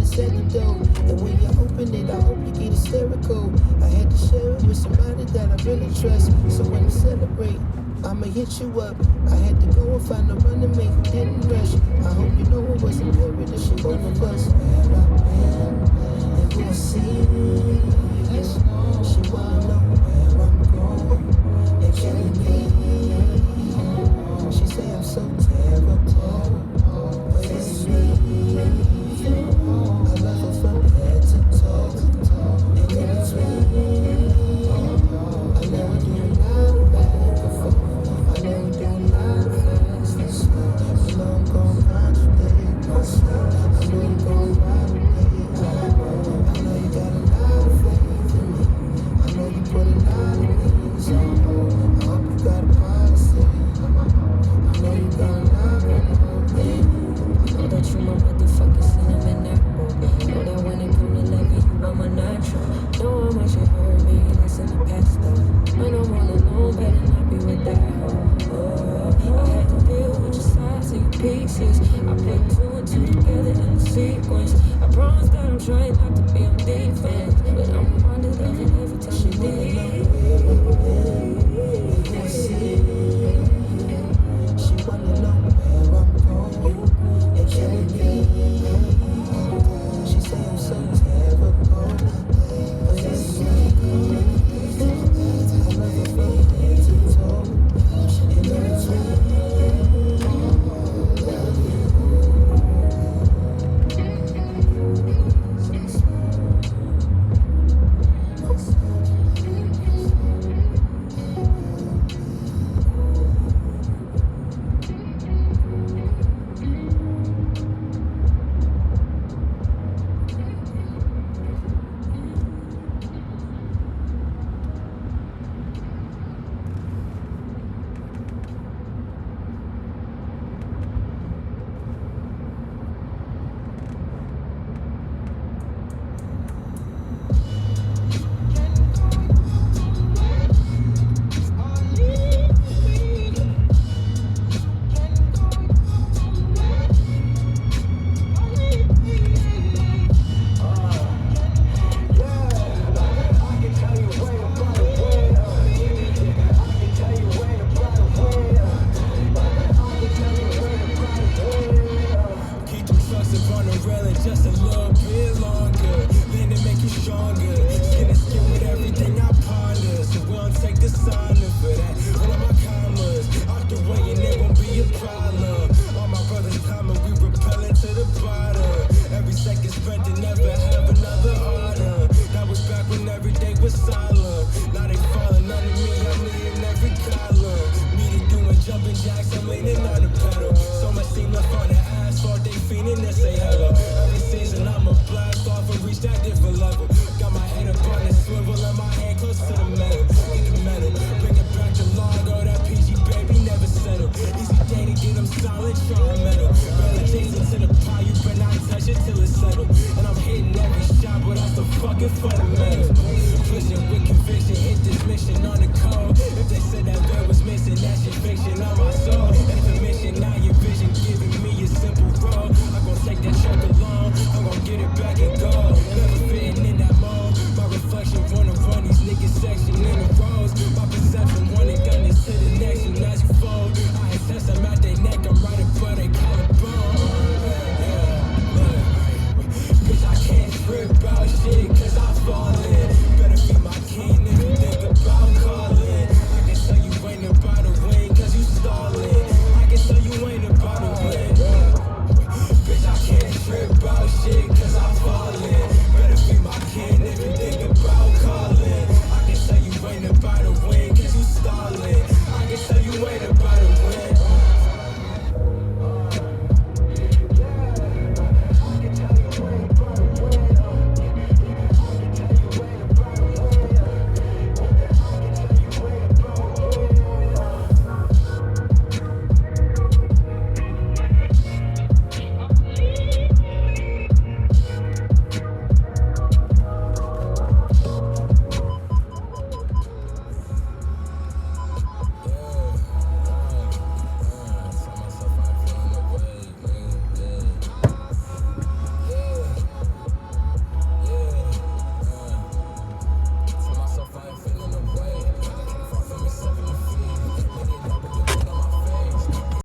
said it though. And when you open it, I hope you get hysterical. I had to share it with somebody that I really trust. So when we celebrate, I'ma hit you up. I had to go and find a running mate who didn't rush. I hope you know it wasn't paradise, both of us. Where I've been and we'll see. She wanna know where I'm going and killing me. She say I'm so terrible, but it's me. I love her from head to toe, and in between. I know we do a lot of bad before. I know we do a lot of fast and slow. You know I'm gon' contradict myself. I know you gon' ride with me. I know you got a lot of faith in me. I know you put a lot of things on hold. I hope you got a policy. I know you got a lot of me. Know that you my motherfucking cinnamon apple. Know that when it come to loving you, I'm a natural. Know how much it hurt me, that's in the past though. When I'm all alone, better not be with that hoe. I had to deal with your sides and your pieces. I put two and two together in a sequence. I promise that I'm trying not to be on defense, but I'm reminded